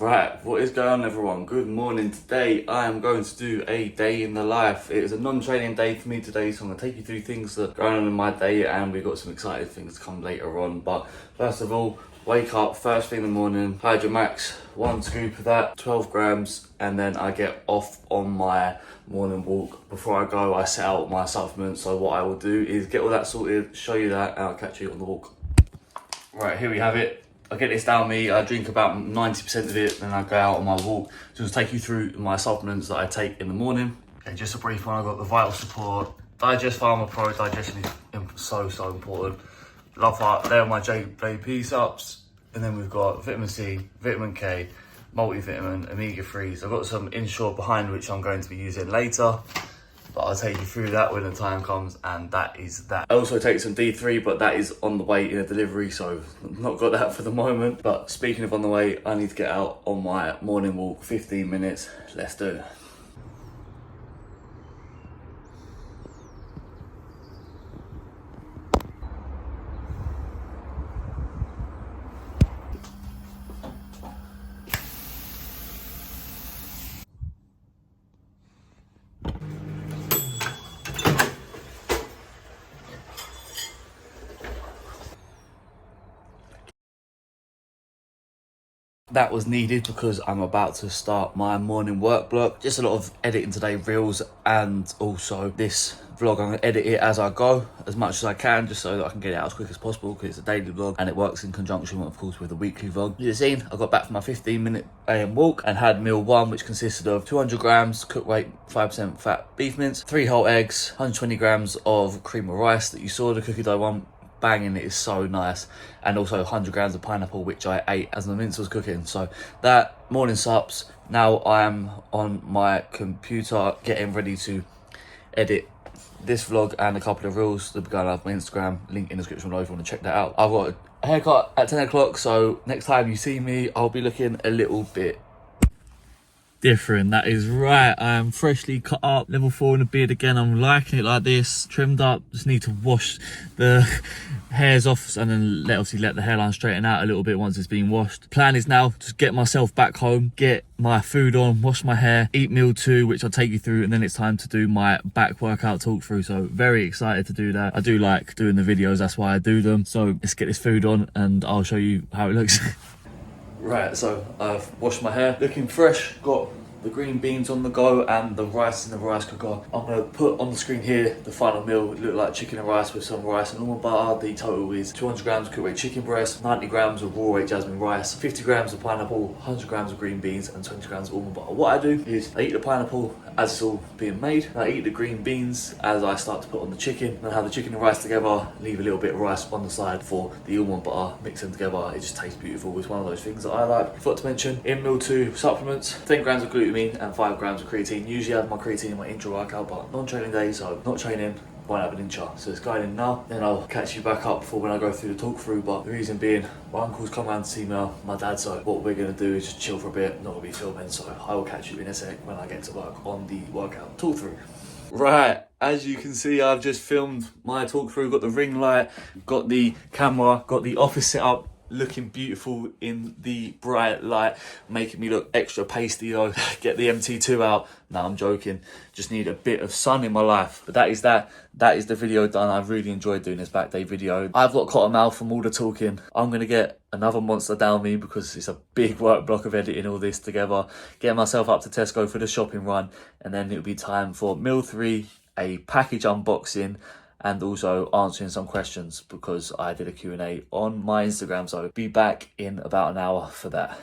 Right, what is going on everyone? Good morning. Today I am going to do a day in the life. It is a non-training day for me today, so I'm going to take you through things that are going on in my day, and we've got some exciting things to come later on. But first of all, wake up first thing in the morning, Hydro Max, 1 scoop of that, 12 grams, and then I get off on my morning walk. Before I go, I set out my supplements, so what I will do is get all that sorted, show you that, and I'll catch you on the walk. Right, here we have it. I get this down me, I drink about 90% of it, then I go out on my walk. So just take you through my supplements that I take in the morning. Okay, just a brief one, I've got the Vital Support, Digest Pharma Pro. Digestion is so important. Love that, they're my JP subs. And then we've got vitamin C, vitamin K, multivitamin, omega-3s. I've got some Ensure behind which I'm going to be using later, but I'll take you through that when the time comes, and that is that. I also take some D3, but that is on the way in a delivery, so I've not got that for the moment. But speaking of on the way, I need to get out on my morning walk, 15 minutes. Let's do it. That was needed because I'm about to start my morning work block. Just a lot of editing today, reels, and also this vlog. I'm gonna edit it as I go, as much as I can, just so that I can get it out as quick as possible, because it's a daily vlog and it works in conjunction, of course, with a weekly vlog. You've seen, I got back from my 15-minute AM walk and had meal one, which consisted of 200 grams cooked weight, 5% fat beef mince, 3 whole eggs, 120 grams of cream of rice that you saw, the cookie dough one. Banging, it is so nice, and also 100 grams of pineapple, which I ate as the mince was cooking. So that morning sups. Now I am on my computer getting ready to edit this vlog and a couple of reels that are going on my Instagram, link in the description below if you want to check that out. I've got a haircut at 10 o'clock, so next time you see me I'll be looking a little bit different. That is right, I am freshly cut up, level 4 in the beard again. I'm liking it like this, trimmed up. Just need to wash the hairs off and then let the hairline straighten out a little bit once it's been washed. Plan is now to get myself back home, get my food on, wash my hair, eat meal 2, which I'll take you through, and then it's time to do my back workout talk through. So very excited to do that. I do like doing the videos, that's why I do them. So let's get this food on and I'll show you how it looks. Right, so I've washed my hair, looking fresh, got the green beans on the go and the rice in the rice cooker. I'm gonna put on the screen here the final meal. It looked like chicken and rice with some rice and almond butter. The total is 200 grams cooked weight chicken breast, 90 grams of raw weight jasmine rice, 50 grams of pineapple, 100 grams of green beans, and 20 grams of almond butter. What I do is I eat the pineapple as it's all being made, and I eat the green beans as I start to put on the chicken, and I have the chicken and rice together, leave a little bit of rice on the side for the almond butter, mix them together. It just tastes beautiful. It's one of those things that I like. Forgot to mention, in meal 2 supplements, 10 grams of glutamine and 5 grams of creatine. Usually I have my creatine in my intro workout, but non-training day, so not training, won't have an intra. So it's going in now, then I'll catch you back up for when I go through the talk through. But the reason being, my uncle's come around to see me, my dad, so what we're gonna do is just chill for a bit, not gonna be filming, so I will catch you in a sec when I get to work on the workout talk through. Right, as you can see, I've just filmed my talk through, got the ring light, got the camera, got the office set up, looking beautiful in the bright light, making me look extra pasty though. Get the MT2 out. No, I'm joking. Just need a bit of sun in my life. But that is the video done. I've really enjoyed doing this back day video. I've got cotton mouth from all the talking. I'm gonna get another monster down me because it's a big work block of editing all this together. Get myself up to Tesco for the shopping run, and then it'll be time for meal 3, a package unboxing, and also answering some questions because I did a Q&A on my Instagram. So be back in about an hour for that.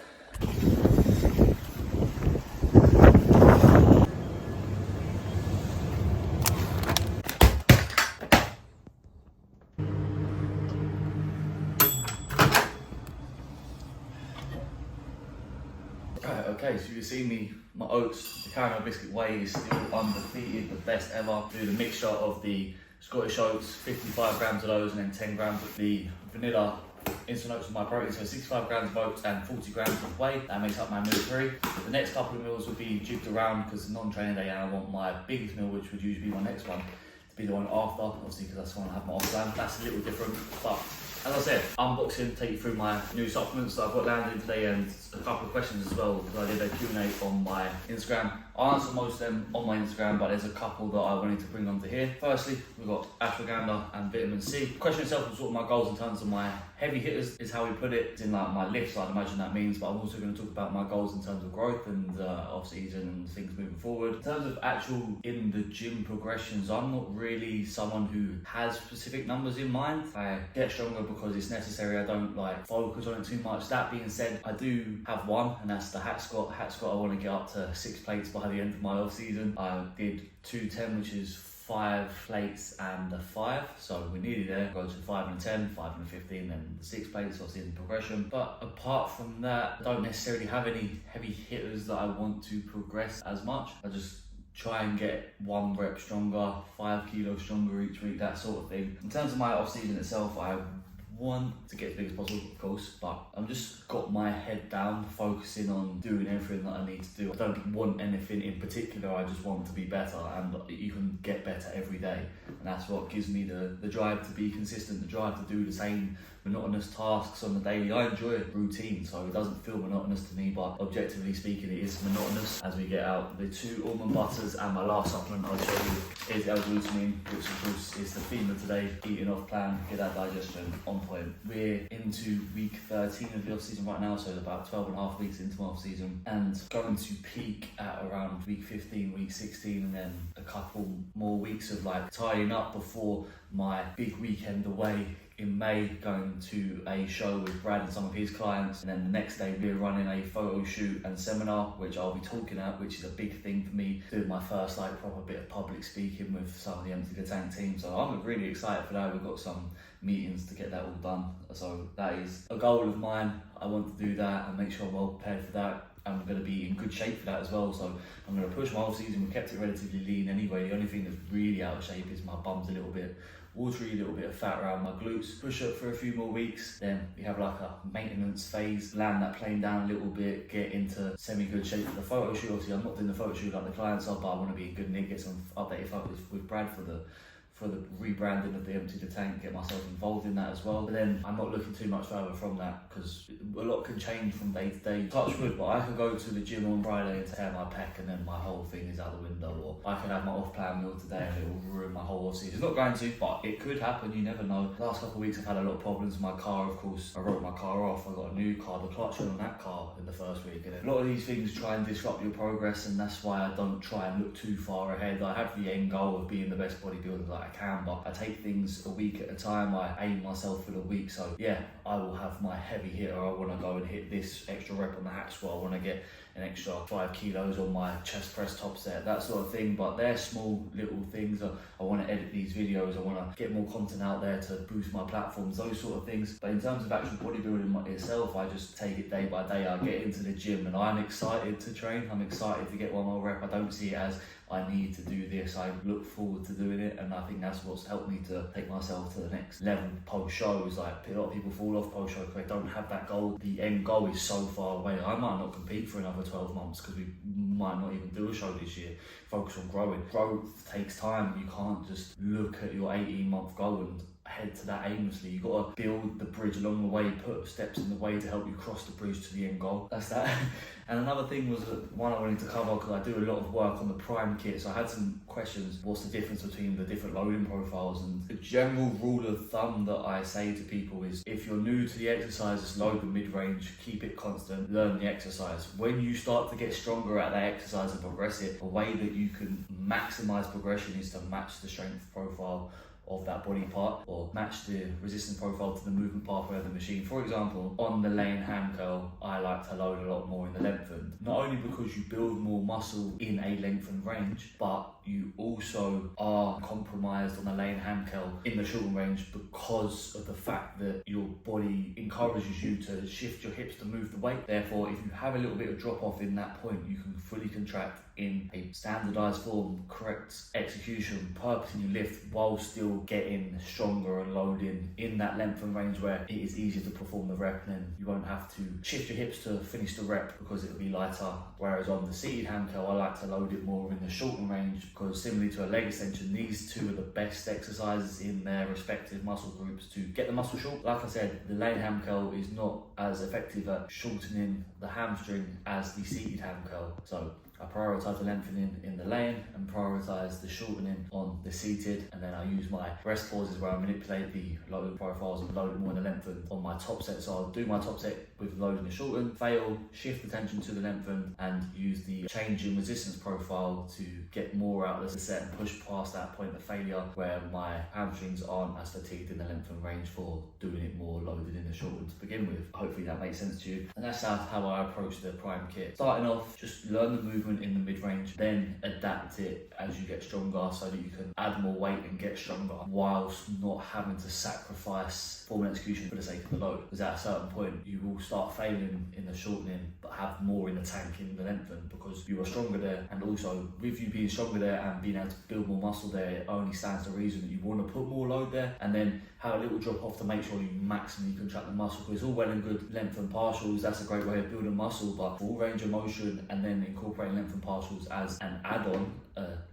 Right, okay, so you've seen me, my oats, the caramel biscuit whey is still undefeated, the best ever. Do the mixture of the Scottish oats, 55 grams of those, and then 10 grams of the vanilla instant oats with my protein, so 65 grams of oats and 40 grams of whey. That makes up my meal 3. But the next couple of meals will be jigged around because non-training day, and I want my biggest meal, which would usually be my next one, to be the one after, obviously because that's when I have my off plan. That's a little different, but As I said, unboxing, take you through my new supplements that I've got landed today and a couple of questions as well, because I did a Q&A on my Instagram. I answered most of them on my Instagram, but there's a couple that I wanted to bring onto here. Firstly, we've got ashwagandha and vitamin C. The question itself was sort of my goals in terms of my heavy hitters, is how we put it. It's in like my lifts, I'd imagine that means, but I'm also going to talk about my goals in terms of growth and off-season and things moving forward. In terms of actual in the gym progressions, I'm not really someone who has specific numbers in mind. I get stronger because it's necessary. I don't like focus on it too much. That being said, I do have one, and that's the hack squat. Hack squat, I want to get up to 6 plates by the end of my off season. I did 210, which is 5 plates and a 5, so we're nearly there. Go to 5 and 10, 5 and 15, then 6 plates, obviously in progression. But apart from that, I don't necessarily have any heavy hitters that I want to progress as much. I just try and get 1 rep stronger, 5 kilos stronger each week, that sort of thing. In terms of my off season itself, I want to get as big as possible, of course, but I've just got my head down, focusing on doing everything that I need to do. I don't want anything in particular, I just want to be better, and you can get better every day, and that's what gives me the drive to be consistent, the drive to do the same monotonous tasks on the daily. I enjoy routine, so it doesn't feel monotonous to me, but objectively speaking, it is monotonous. As we get out, the 2 almond butters and my last supplement I'll show you is L-glutamine, which of course is the theme of today. Eating off plan, get that digestion on point. We're into week 13 of the off season right now, so about 12 and a half weeks into my off season, and going to peak at around week 15, week 16, and then a couple more weeks of like tying up before my big weekend away in May, going to a show with Brad and some of his clients, and then the next day we're running a photo shoot and seminar, which I'll be talking at, which is a big thing for me, doing my first like proper bit of public speaking with some of the Empty the Tank team. So I'm really excited for that. We've got some meetings to get that all done, so that is a goal of mine. I want to do that and make sure I'm well prepared for that. I'm going to be in good shape for that as well, so I'm going to push my off season. We kept it relatively lean anyway. The only thing that's really out of shape is my bum's a little bit watery, a little bit of fat around my glutes. Push up for a few more weeks, then we have like a maintenance phase, land that plane down a little bit, get into semi-good shape for the photo shoot. Obviously I'm not doing the photo shoot like the clients are, but I want to be in good nick, get some updated photos with Brad for the rebranding of the Empty the Tank, get myself involved in that as well. But then I'm not looking too much further from that, because a lot can change from day to day. Touch wood, but I could go to the gym on Friday and tear my pec and then my whole thing is out the window, or I could have my off-plan meal today and it will ruin my whole off-season. It's not going to, but it could happen, you never know. The last couple of weeks I've had a lot of problems with my car, of course. I wrote my car off, I got a new car, the clutch on that car in the first week. And a lot of these things try and disrupt your progress, and that's why I don't try and look too far ahead. I have the end goal of being the best bodybuilder that I can, but I take things a week at a time. I aim myself for the week, so yeah, I will have my heavy hitter. I want to go and hit this extra rep on the hack squat. I want to get an extra 5 kilos on my chest press top set, that sort of thing. But they're small little things. I want to edit these videos, I want to get more content out there to boost my platforms, those sort of things. But in terms of actual bodybuilding itself, I just take it day by day. I get into the gym and I'm excited to train. I'm excited to get one more rep. I don't see it as I need to do this. I look forward to doing it, and I think that's what's helped me to take myself to the next level post shows. Like, a lot of people fall off post show because they don't have that goal. The end goal is so far away. I might not compete for another 12 months because we might not even do a show this year. Focus on growing. Growth takes time. You can't just look at your 18-month goal and head to that aimlessly. You've got to build the bridge along the way, put steps in the way to help you cross the bridge to the end goal. That's that. And another thing was one I wanted to cover, because I do a lot of work on the Prime kit, so I had some questions. What's the difference between the different loading profiles? And the general rule of thumb that I say to people is, if you're new to the exercise, just load the mid-range, keep it constant, learn the exercise. When you start to get stronger at that exercise and progress it, a way that you can maximize progression is to match the strength profile of that body part, or match the resistance profile to the movement pathway of the machine. For example, on the lane hand curl, I like to load a lot more in the lengthened. Not only because you build more muscle in a lengthened range, but you also are compromised on the lane hand curl in the shortened range because of the fact that your body encourages you to shift your hips to move the weight. Therefore, if you have a little bit of drop off in that point, you can fully contract in a standardized form, correct execution, purposing your lift while still still getting stronger and loading in that length and range where it is easier to perform the rep, and then you won't have to shift your hips to finish the rep because it'll be lighter. Whereas on the seated ham curl, I like to load it more in the shortened range, because similarly to a leg extension, these two are the best exercises in their respective muscle groups to get the muscle short. Like I said, the laying ham curl is not as effective at shortening the hamstring as the seated ham curl. So I prioritise the lengthening in the laying and prioritise the shortening on the seated, and then I use my rest pauses where I manipulate the load profiles and load it more in the lengthen on my top set. So I'll do my top set with loading the shorten, fail, shift the tension to the lengthen, and use the change in resistance profile to get more out of the set and push past that point of failure where my hamstrings aren't as fatigued in the lengthen range for doing it more loaded in the shorten to begin with. Hopefully that makes sense to you. And that's how I approach the prime kit. Starting off, just learn the movement in the mid-range, then adapt it as you get stronger so that you can add more weight and get stronger whilst not having to sacrifice form and execution for the sake of the load. Because at a certain point you will start failing in the shortening but have more in the tank in the lengthen because you are stronger there. And also with you being stronger there and being able to build more muscle there, it only stands to reason that you want to put more load there and then have a little drop off to make sure you maximally contract the muscle. Because it's all well and good length and partials, that's a great way of building muscle, but full range of motion and then incorporating length and partials as an add-on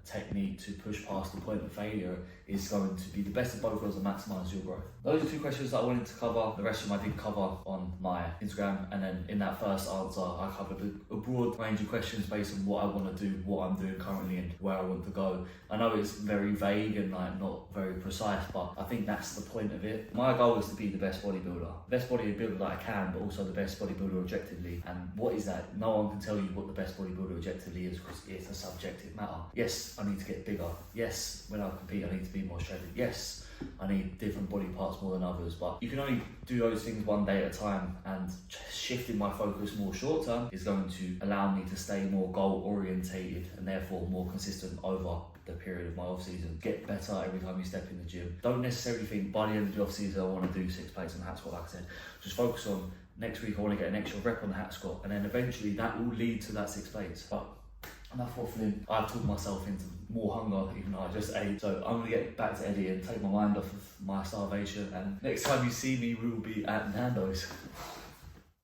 technique to push past the point of failure is going to be the best of both worlds and maximise your growth. Those are two questions that I wanted to cover. The rest of them I did cover on my Instagram, and then in that first answer I covered a broad range of questions based on what I want to do, what I'm doing currently and where I want to go. I know it's very vague and like not very precise, but I think that's the point of it. My goal is to be the best bodybuilder. Best bodybuilder that I can, but also the best bodybuilder objectively. And what is that? No one can tell you what the best bodybuilder objectively is because it's a subjective matter. Yes, I need to get bigger. Yes, when I compete I need to be more shredded. Yes, I need different body parts more than others, but you can only do those things one day at a time, and shifting my focus more short term is going to allow me to stay more goal orientated and therefore more consistent over the period of my off season. Get better every time you step in the gym. Don't necessarily think by the end of the off season I want to do 6 plates on the hat squat. Like I said, just focus on next week I want to get an extra rep on the hat squat, and then eventually that will lead to that 6 plates. But enough waffling. I've talked myself into more hunger even though I just ate. So I'm gonna get back to Eddie and take my mind off of my starvation, and next time you see me we will be at Nando's.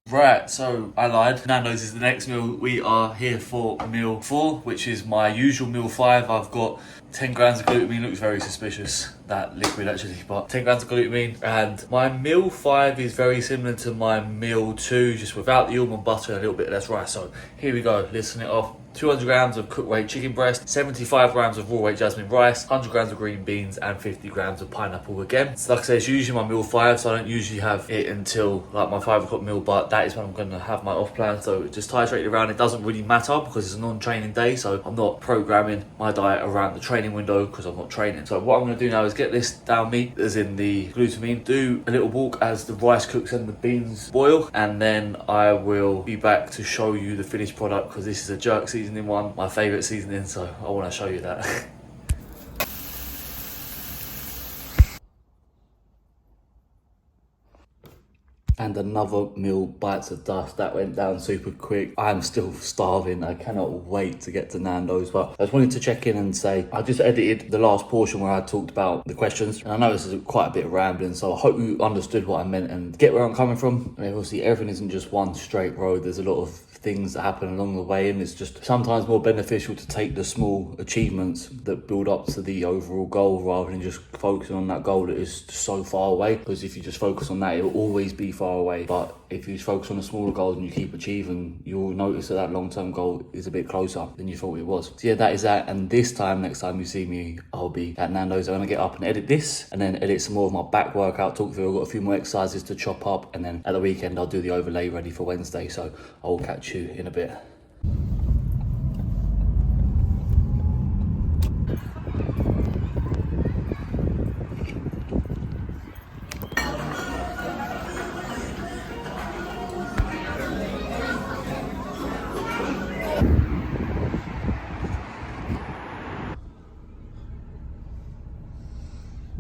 Right, so I lied. Nando's is the next meal. We are here for meal 4, which is my usual meal 5. I've got 10 grams of glutamine. Looks very suspicious, that liquid actually, but 10 grams of glutamine. And my meal 5 is very similar to my meal 2, just without the almond butter and a little bit less rice. So here we go, listen it off. 200 grams of cooked weight chicken breast, 75 grams of raw weight jasmine rice, 100 grams of green beans, and 50 grams of pineapple again. So like I said, it's usually my meal 5, so I don't usually have it until like my 5 o'clock meal, but that is when I'm going to have my off plan. So just titrate it around. It doesn't really matter because it's a non-training day, so I'm not programming my diet around the training window because I'm not training. So what I'm going to do now is get this down meat, as in the glutamine, do a little walk as the rice cooks and the beans boil, and then I will be back to show you the finished product because this is a jerk seasoning one, my favourite seasoning, so I want to show you that. And another meal bites of dust. That went down super quick. I'm still starving. I cannot wait to get to Nando's. But I just wanted to check in and say, I just edited the last portion where I talked about the questions. And I know this is quite a bit of rambling, so I hope you understood what I meant and get where I'm coming from. I mean, obviously, everything isn't just one straight road. There's a lot of things that happen along the way, and it's just sometimes more beneficial to take the small achievements that build up to the overall goal rather than just focusing on that goal that is so far away. Because if you just focus on that, it will always be far away. But if you focus on the smaller goals and you keep achieving, you'll notice that that long-term goal is a bit closer than you thought it was. So yeah, that is that. And this time, next time you see me, I'll be at Nando's. I'm gonna get up and edit this and then edit some more of my back workout, talk through. I've got a few more exercises to chop up, and then at the weekend I'll do the overlay ready for Wednesday. So I'll catch you in a bit.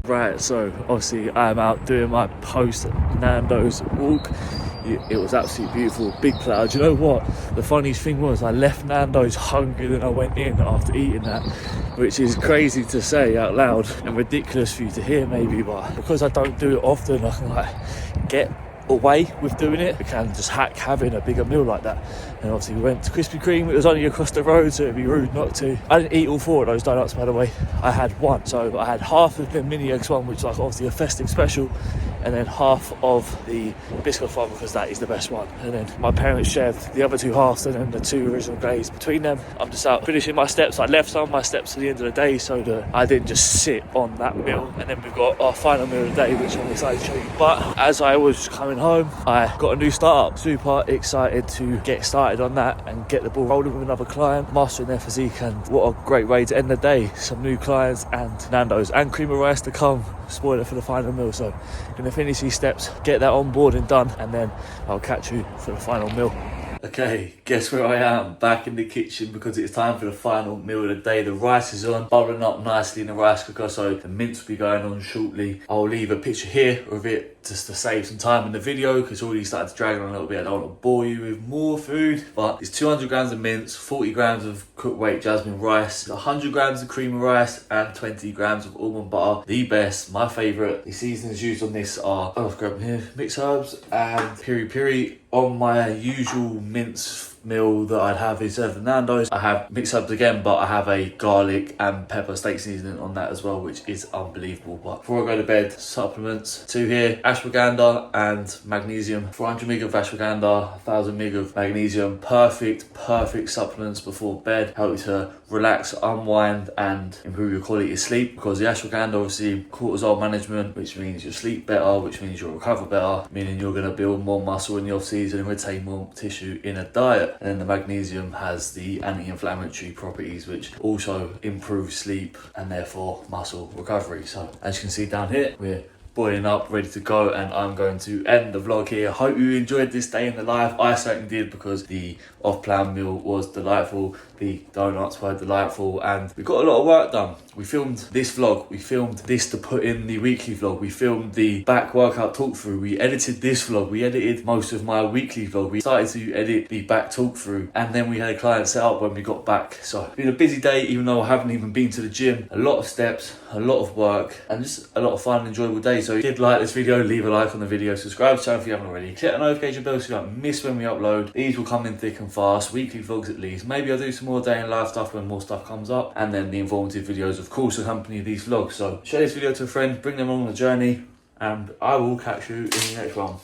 Right, so obviously I'm out doing my post Nando's walk. it was absolutely beautiful. Big platter. Do you know what? The funniest thing was I left Nando's hungrier than I went in after eating that, which is crazy to say out loud and ridiculous for you to hear maybe, but because I don't do it often, I can like get away with doing it. We can just hack having a bigger meal like that. And obviously we went to Krispy Kreme. It was only across the road, so it'd be rude not to. I didn't eat all 4 of those donuts, by the way. I had one, so I had half of the mini eggs one, which is like obviously a festive special, and then half of the biscuit one because that is the best one. And then my parents shared the other 2 halves and then the 2 original glazed between them. I'm just out finishing my steps. I left some of my steps to the end of the day so that I didn't just sit on that meal. And then we've got our final meal of the day, which I'm excited to show you. But as I was coming home, I got a new startup. Super excited to get started on that and get the ball rolling with another client, mastering their physique, and what a great way to end the day. Some new clients and Nando's and cream of rice to come. Spoiler for the final meal. So gonna finish these steps, get that on board and done, and then I'll catch you for the final meal. Okay, guess where I am? Back in the kitchen because it's time for the final meal of the day. The rice is on, bubbling up nicely in the rice cooker, so the mince will be going on shortly. I'll leave a picture here of it just to save some time in the video because it's already started to drag on a little bit. I don't want to bore you with more food, but it's 200 grams of mince, 40 grams of cooked weight jasmine rice, 100 grams of cream of rice, and 20 grams of almond butter. The best, my favourite. The seasonings used on this are, I'll grab them here, mixed herbs and piri piri. On my usual mince meal that I'd have instead of the Nando's, I have mixed herbs again, but I have a garlic and pepper steak seasoning on that as well, which is unbelievable. But before I go to bed, supplements, 2 here, ashwagandha and magnesium, 400 mg of ashwagandha, 1000 mg of magnesium. Perfect supplements before bed. Help you to relax, unwind and improve your quality of sleep, because the ashwagandha obviously cortisol management, which means you'll sleep better, which means you'll recover better, meaning you're going to build more muscle in the off season and retain more tissue in a diet. And then the magnesium has the anti-inflammatory properties, which also improve sleep and therefore muscle recovery. So as you can see down here, we're boiling up, ready to go, and I'm going to end the vlog here. Hope you enjoyed this day in the life. I certainly did, because the off-plan meal was delightful, the donuts were delightful, and we got a lot of work done. We filmed this vlog, we filmed this to put in the weekly vlog, we filmed the back workout talk through, we edited this vlog, we edited most of my weekly vlog, we started to edit the back talk through, and then we had a client set up when we got back. So it's been a busy day, even though I haven't even been to the gym. A lot of steps, a lot of work, and just a lot of fun and enjoyable day. So if you did like this video, leave a like on the video, subscribe to the channel if you haven't already, click the notification bell so you don't miss when we upload. These will come in thick and fast, weekly vlogs at least. Maybe I'll do some more day in life stuff when more stuff comes up, and then the informative videos of course accompany these vlogs. So share this video to a friend, bring them along the journey, and I will catch you in the next one.